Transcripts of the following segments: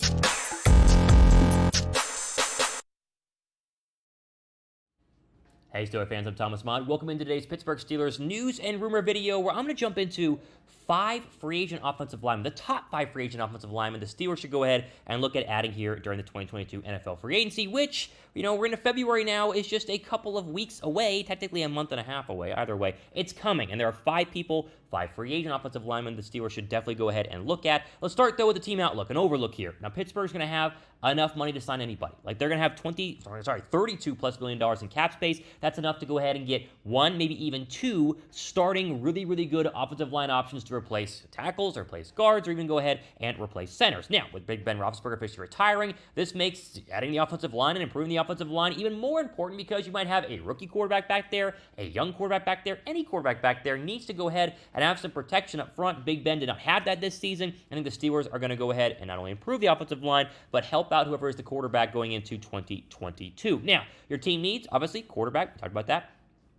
Hey Steelers fans, I'm Thomas Mott. Welcome into today's Pittsburgh Steelers news and rumor video where I'm going to jump into 5 free agent offensive linemen, the top 5 free agent offensive linemen the Steelers should go ahead and look at adding here during the 2022 NFL free agency, which, we're into February now, is just a couple of weeks away, technically a month and a half away. Either way, it's coming, and there are 5 people, 5 free agent offensive linemen the Steelers should definitely go ahead and look at. Let's start, though, with the team outlook, an overlook here. Now, Pittsburgh's going to have enough money to sign anybody. Like, they're going to have $32+ million in cap space. That's enough to go ahead and get 1, maybe even 2 starting really, really good offensive line options to replace tackles, or replace guards, or even go ahead and replace centers. Now, with Big Ben Roethlisberger officially retiring, this makes adding the offensive line and improving the offensive line even more important because you might have a rookie quarterback back there, a young quarterback back there, any quarterback back there needs to go ahead and have some protection up front. Big Ben did not have that this season. I think the Steelers are going to go ahead and not only improve the offensive line, but help out whoever is the quarterback going into 2022. Now, your team needs, obviously, quarterback. We talked about that.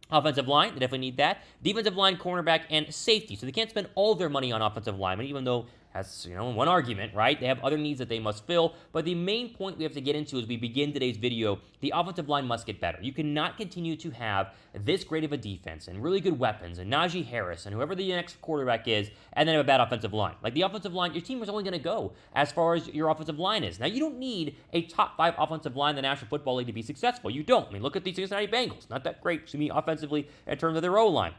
Offensive line, they definitely need that. Defensive line, cornerback, and safety. So they can't spend all their money on offensive linemen, even though that's, one argument, right? They have other needs that they must fill. But the main point we have to get into as we begin today's video, the offensive line must get better. You cannot continue to have this great of a defense and really good weapons and Najee Harris and whoever the next quarterback is, and then have a bad offensive line. Like, the offensive line, your team is only going to go as far as your offensive line is. Now, you don't need a top 5 offensive line in the National Football League to be successful. You don't. I mean, look at the Cincinnati Bengals. Not that great to me offensively in terms of their O-line.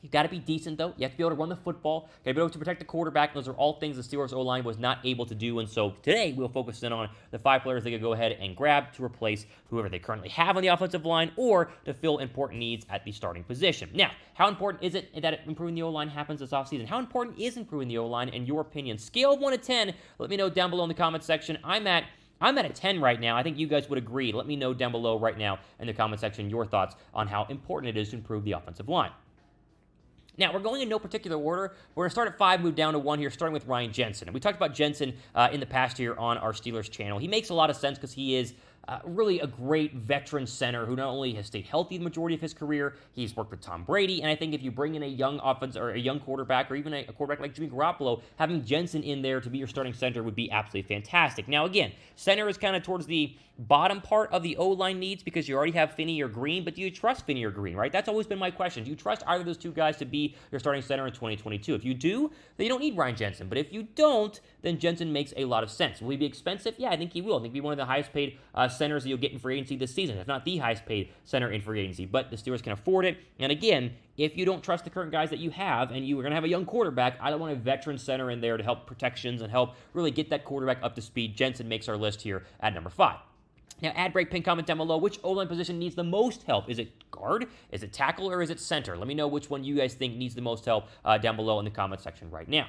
You've got to be decent, though. You have to be able to run the football. You got to be able to protect the quarterback. Those are all things the Steelers O-line was not able to do. And so today, we'll focus in on the 5 players they could go ahead and grab to replace whoever they currently have on the offensive line or to fill important needs at the starting position. Now, how important is it that improving the O-line happens this offseason? How important is improving the O-line in your opinion? Scale of 1 to 10. Let me know down below in the comments section. I'm at a 10 right now. I think you guys would agree. Let me know down below right now in the comment section your thoughts on how important it is to improve the offensive line. Now, we're going in no particular order. We're going to start at 5, move down to 1 here, starting with Ryan Jensen. And we talked about Jensen in the past year on our Steelers channel. He makes a lot of sense because he is really a great veteran center who not only has stayed healthy the majority of his career, he's worked with Tom Brady, and I think if you bring in a young offense or a young quarterback or even a quarterback like Jimmy Garoppolo, having Jensen in there to be your starting center would be absolutely fantastic. Now, again, center is kind of towards the bottom part of the O-line needs because you already have Finney or Green, but do you trust Finney or Green, right? That's always been my question. Do you trust either of those two guys to be your starting center in 2022? If you do, then you don't need Ryan Jensen, but if you don't, then Jensen makes a lot of sense. Will he be expensive? Yeah, I think he will. I think he'll be one of the highest paid centers that you'll get in free agency this season, if not the highest paid center in free agency, but the Steelers can afford it. And again, if you don't trust the current guys that you have and you are going to have a young quarterback, I don't want a veteran center in there to help protections and help really get that quarterback up to speed. Jensen makes our list here at number 5. Now, ad break, pin comment down below. Which O-line position needs the most help? Is it guard? Is it tackle? Or is it center? Let me know which one you guys think needs the most help down below in the comment section right now.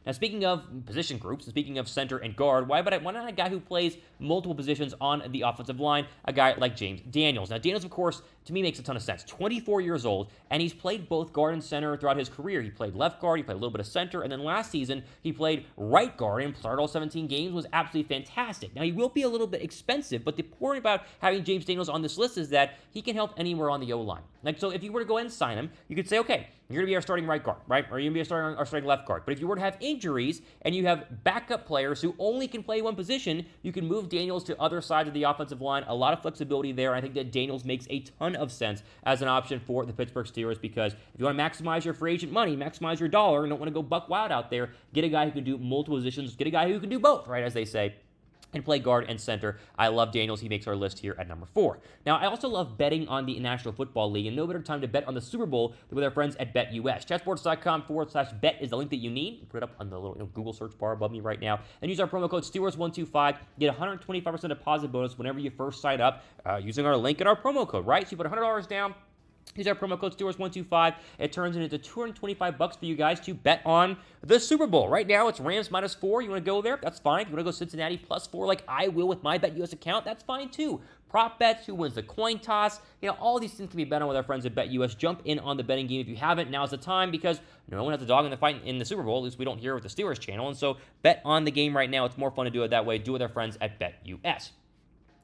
Now, speaking of position groups, and speaking of center and guard, why not a guy who plays multiple positions on the offensive line, a guy like James Daniels? Now, Daniels, of course, to me makes a ton of sense. 24 years old, and he's played both guard and center throughout his career. He played left guard, he played a little bit of center, and then last season, he played right guard and started all 17 games, was absolutely fantastic. Now, he will be a little bit expensive, but the point about having James Daniels on this list is that he can help anywhere on the O-line. Like, so if you were to go ahead and sign him, you could say, okay, you're going to be our starting right guard, right? Or you're going to be our starting left guard. But if you were to have injuries and you have backup players who only can play one position, you can move Daniels to other sides of the offensive line. A lot of flexibility there. I think that Daniels makes a ton of sense as an option for the Pittsburgh Steelers because if you want to maximize your free agent money, maximize your dollar, and don't want to go buck wild out there, get a guy who can do multiple positions, get a guy who can do both, right, as they say, and play guard and center. I love Daniels. He makes our list here at number 4. Now, I also love betting on the National Football League, and no better time to bet on the Super Bowl than with our friends at BetUS. Chatsports.com/bet is the link that you need. Put it up on the little Google search bar above me right now, and use our promo code Steelers125. Get 125% deposit bonus whenever you first sign up using our link and our promo code, right? So you put $100 down. Use our promo code Steelers125. It turns into $225 for you guys to bet on the Super Bowl. Right now, it's Rams -4. You want to go there? That's fine. You want to go Cincinnati +4 like I will with my BetUS account? That's fine too. Prop bets, who wins the coin toss, all these things can be bet on with our friends at BetUS. Jump in on the betting game if you haven't. Now's the time because no one has a dog in the fight in the Super Bowl. At least we don't here with the Steelers channel. And so bet on the game right now. It's more fun to do it that way. Do it with our friends at BetUS.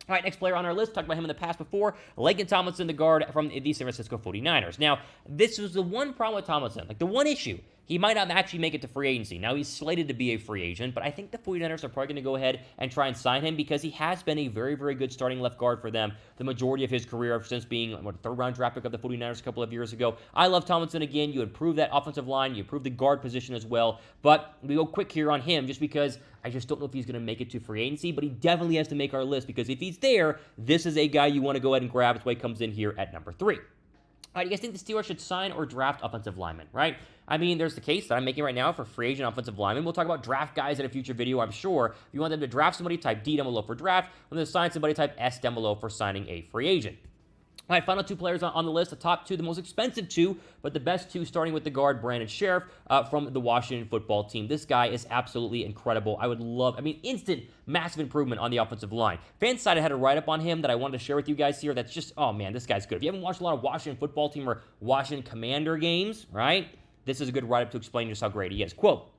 All right, next player on our list, talked about him in the past before, Laken Tomlinson, the guard from the San Francisco 49ers. Now, this was the one problem with Tomlinson. Like, the one issue, he might not actually make it to free agency. Now, he's slated to be a free agent, but I think the 49ers are probably going to go ahead and try and sign him because he has been a very, very good starting left guard for them the majority of his career since being a third-round draft pick of the 49ers a couple of years ago. I love Tomlinson again. You improve that offensive line. You improve the guard position as well. But we go quick here on him just because I just don't know if he's going to make it to free agency, but he definitely has to make our list because if he's there, this is a guy you want to go ahead and grab. That's why he comes in here at number 3. All right, you guys think the Steelers should sign or draft offensive linemen, right? I mean, there's the case that I'm making right now for free agent offensive linemen. We'll talk about draft guys in a future video, I'm sure. If you want them to draft somebody, type D down below for draft. When they sign somebody, type S down below for signing a free agent. All right, final 2 players on the list, the top 2, the most expensive 2, but the best 2, starting with the guard, Brandon Scherff from the Washington football team. This guy is absolutely incredible. Instant, massive improvement on the offensive line. FanSided had a write-up on him that I wanted to share with you guys here that's just, oh man, this guy's good. If you haven't watched a lot of Washington football team or Washington Commander games, right, this is a good write-up to explain just how great he is. Quote,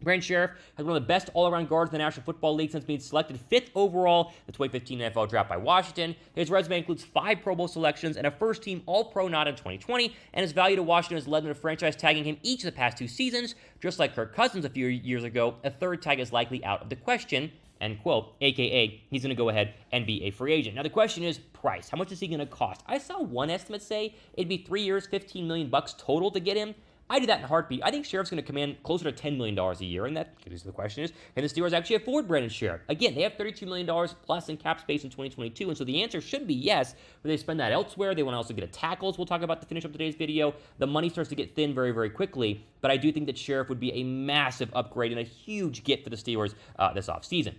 Brandon Scherff has one of the best all-around guards in the National Football League since being selected 5th overall in the 2015 NFL Draft by Washington. His resume includes 5 Pro Bowl selections and a first-team All-Pro nod in 2020, and his value to Washington has led them to franchise tagging him each of the past 2 seasons. Just like Kirk Cousins a few years ago, a 3rd tag is likely out of the question, end quote, a.k.a. he's going to go ahead and be a free agent. Now, the question is price. How much is he going to cost? I saw one estimate say it'd be 3 years, $15 million total to get him. I do that in a heartbeat. I think Scherff's going to command closer to $10 million a year, and that gives the question is, can the Steelers actually afford Brandon Scherff? Again, they have $32 million plus in cap space in 2022, and so the answer should be yes, but they spend that elsewhere. They want to also get a tackle, as we'll talk about to finish up today's video. The money starts to get thin very, very quickly, but I do think that Scherff would be a massive upgrade and a huge get for the Steelers this offseason.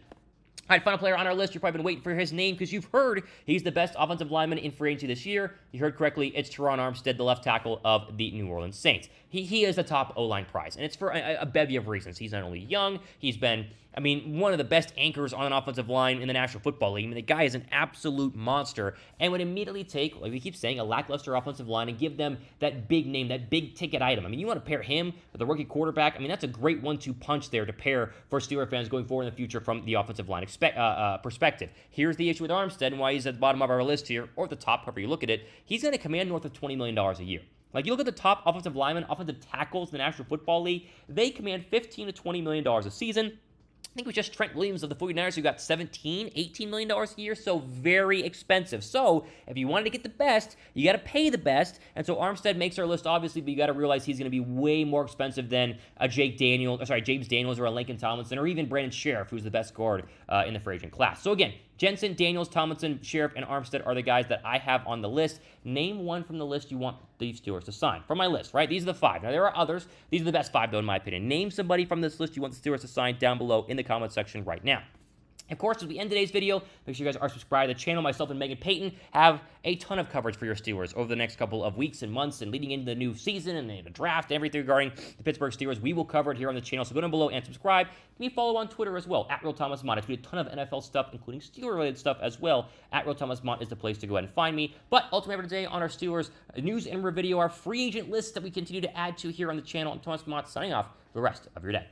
All right, final player on our list. You've probably been waiting for his name because you've heard he's the best offensive lineman in free agency this year. You heard correctly. It's Terron Armstead, the left tackle of the New Orleans Saints. He is the top O-line prize, and it's for a bevy of reasons. He's not only young, he's been, one of the best anchors on an offensive line in the National Football League. The guy is an absolute monster and would immediately take, like we keep saying, a lackluster offensive line and give them that big name, that big ticket item. You want to pair him with a rookie quarterback. That's a great 1-2 punch there to pair for Steeler fans going forward in the future from the offensive line perspective. Here's the issue with Armstead and why he's at the bottom of our list here, or at the top, however you look at it. He's going to command north of $20 million a year. Like, you look at the top offensive linemen, offensive tackles in the National Football League, they command $15 to $20 million a season. I think it was just Trent Williams of the 49ers who got $17, $18 million a year, so very expensive. So if you wanted to get the best, you got to pay the best, and so Armstead makes our list, obviously, but you got to realize he's going to be way more expensive than James Daniels or a Laken Tomlinson, or even Brandon Scherff, who's the best guard in the free agent class. So again, Jensen, Daniels, Tomlinson, Scherff, and Armstead are the guys that I have on the list. Name one from the list you want the Steelers to sign. From my list, right? These are the 5. Now, there are others. These are the best 5, though, in my opinion. Name somebody from this list you want the Steelers to sign down below in the comment section right now. Of course, as we end today's video, make sure you guys are subscribed to the channel. Myself and Megan Payton have a ton of coverage for your Steelers over the next couple of weeks and months and leading into the new season and the draft and everything regarding the Pittsburgh Steelers. We will cover it here on the channel, so go down below and subscribe. Give me a follow on Twitter as well, at Real Thomas Mott. I tweet a ton of NFL stuff, including Steeler-related stuff as well. At Real Thomas Mott is the place to go ahead and find me. But ultimately, today on our Steelers news and review video, our free agent list that we continue to add to here on the channel. I'm Thomas Mott signing off for the rest of your day.